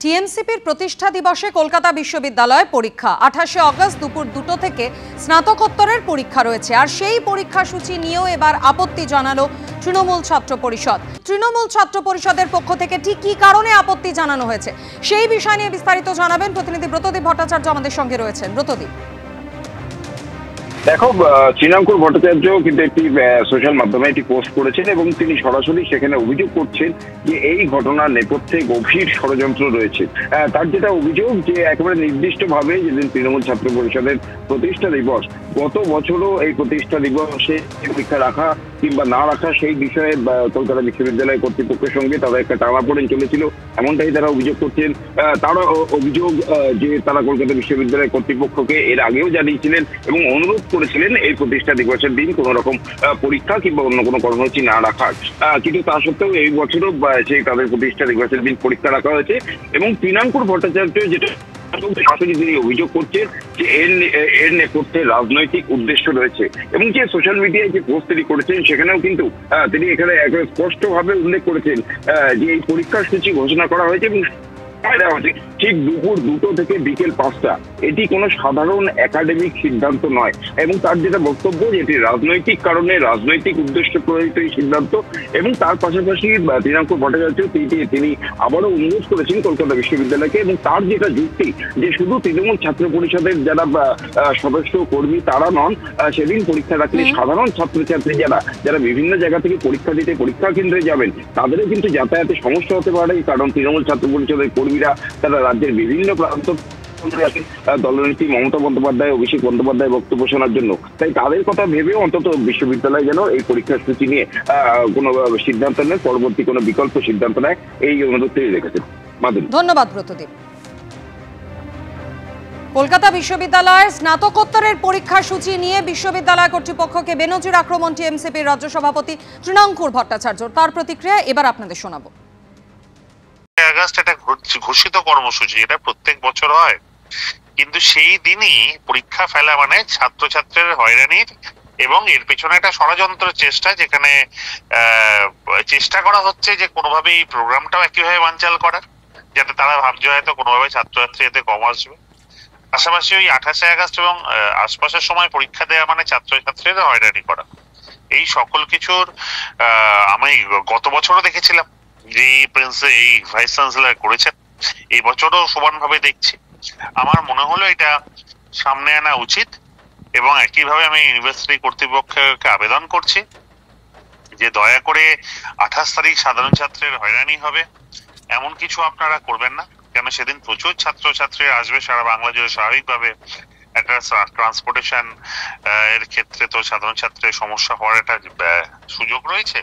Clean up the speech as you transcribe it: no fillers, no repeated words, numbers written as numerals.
টিএমসিপির প্রতিষ্ঠা দিবসে কলকাতা বিশ্ববিদ্যালয়ে পরীক্ষা 28 অগস্ট দুপুর 2টো থেকে স্নাতকোত্তরের পরীক্ষা রয়েছে। আর সেই পরীক্ষা সূচি নিয়েও এবার আপত্তি জানালো তৃণমূল ছাত্র পরিষদ। তৃণমূল ছাত্র পরিষদের পক্ষ থেকে ঠিক কী কারণে আপত্তি জানানো হয়েছে সেই বিষয় নিয়ে বিস্তারিত জানাবেন প্রতিনিধি ব্রতদীপ ভট্টাচার্য আমাদের সঙ্গে রয়েছেন। ব্রতদীপ, দেখো, তৃণাঙ্কুর ভট্টাচার্য কিন্তু একটি সোশ্যাল মাধ্যমে একটি পোস্ট করেছেন এবং তিনি সরাসরি সেখানে অভিযোগ করছেন যে এই ঘটনার নেপথ্যে গভীর ষড়যন্ত্র রয়েছে। তার যেটা অভিযোগ যে একেবারে নির্দিষ্টভাবে যেদিন তৃণমূল ছাত্র পরিষদের প্রতিষ্ঠা দিবস, গত বছরও এই প্রতিষ্ঠা দিবসে পরীক্ষা রাখা কিংবা না রাখা সেই বিষয়ে কলকাতা বিশ্ববিদ্যালয় কর্তৃপক্ষের সঙ্গে তাদের একটা টানাপোড়েন চলেছিল, এমনটাই তারা অভিযোগ করছেন। তারা অভিযোগ যে তারা কলকাতা বিশ্ববিদ্যালয় কর্তৃপক্ষকে এর আগেও জানিয়েছিলেন এবং অনুরোধ করেছিলেন এই প্রতিষ্ঠা দিবসের দিন কোন রকম পরীক্ষা কিংবা অন্য কোনো কর্মসূচি না রাখার। কিন্তু তা সত্ত্বেও এই বছরও সেই তাদের প্রতিষ্ঠা দিবসের দিন পরীক্ষা রাখা হয়েছে এবং তৃণাঙ্কুর ভট্টাচার্য যেটা সরাসরি তিনি অভিযোগ করছেন যে এর নেপথ্যে রাজনৈতিক উদ্দেশ্য রয়েছে এবং যে সোশ্যাল মিডিয়ায় যে পোস্ট তিনি করেছেন সেখানেও কিন্তু তিনি এখানে স্পষ্টভাবে উল্লেখ করেছেন যে এই পরীক্ষার সূচি ঘোষণা করা হয়েছে এবং ঠিক দুপুর 2টো থেকে বিকেল 5টা, এটি কোনো সাধারণ একাডেমিক সিদ্ধান্ত নয় এবং তার যেটা বক্তব্য এটি রাজনৈতিক কারণে রাজনৈতিক উদ্দেশ্য প্রণীত এই সিদ্ধান্ত। এবং তার পাশাপাশি তৃণাঙ্কুর ভট্টাচার্য তিনি আবারও অনুরোধ করেছেন কলকাতা বিশ্ববিদ্যালয়কে এবং তার যেটা যুক্তি যে শুধু তৃণমূল ছাত্র পরিষদের যারা সদস্য কর্মী তারা নন, সেদিন পরীক্ষা রাখলে সাধারণ ছাত্রছাত্রী যারা বিভিন্ন জায়গা থেকে পরীক্ষা দিতে পরীক্ষা কেন্দ্রে যাবেন তাদেরও কিন্তু যাতায়াতে সমস্যা হতে পারে, কারণ তৃণমূল ছাত্র পরিষদের কর্মীরা তারা রাজ্যের বিভিন্ন প্রান্ত দলনেত্রী মমতা বন্দ্যোপাধ্যায়, অভিষেক বন্দ্যোপাধ্যায় বক্তব্য শোনার জন্য। তাই তাদের কথা ভেবেও অন্তত বিশ্ববিদ্যালয় যেন এই পরীক্ষার সূচি নিয়ে কোনো সিদ্ধান্ত নেয়, পরবর্তী কোনো বিকল্প সিদ্ধান্ত নেয়, এই অনুরোধ তিনি রেখেছেন। মাধুরী, ধন্যবাদ ব্রতদীপ। কলকাতা বিশ্ববিদ্যালয়ের স্নাতকোত্তরের পরীক্ষা সূচি নিয়ে বিশ্ববিদ্যালয় কর্তৃপক্ষকে বেনজির আক্রমণ টিএমসিপির রাজ্য সভাপতি তৃণাঙ্কুর ভট্টাচার্য। তার প্রতিক্রিয়া এবার আপনাদের শোনাবো। আগস্ট একটা ঘোষিত কর্মসূচি, এটা প্রত্যেক বছর হয়, কিন্তু সেই দিনই পরীক্ষা ফেলা মানে ছাত্রছাত্রীর হয়রানির এবং এর পেছনে একটা ষড়যন্ত্রের চেষ্টা, যেখানে চেষ্টা করা হচ্ছে যে কোনোভাবে এই প্রোগ্রামটাও একইভাবে বানচাল করার, যাতে তারা ভাবছে হয়তো কোনোভাবে ছাত্রছাত্রী এতে কম আসবে। পাশাপাশি ওই 28 আগস্ট এবং আশপাশের সময় পরীক্ষা দেওয়া মানে ছাত্রছাত্রীরা হয়রানি করা। এই সকল কিছুর আমি গত বছরও দেখেছিলাম যে এই ভাইস চ্যান্সেলর করেছেন, এই বছরও সমানভাবে দেখছি। আমার মনে হলো এটা সামনে আনা উচিত এবং একইভাবে আমি ইউনিভার্সিটি কর্তৃপক্ষকে আবেদন করছি যে দয়া করে 28 তারিখ সাধারণ ছাত্রের হয়রানি হবে এমন কিছু আপনারা করবেন না, কেন সেদিন প্রচুর ছাত্রছাত্রীরা আসবে সারা বাংলা জুড়ে। স্বাভাবিকভাবে একটা ট্রান্সপোর্টেশন এর ক্ষেত্রে তো সাধারণ ছাত্রের সমস্যা হওয়ার একটা সুযোগ রয়েছে।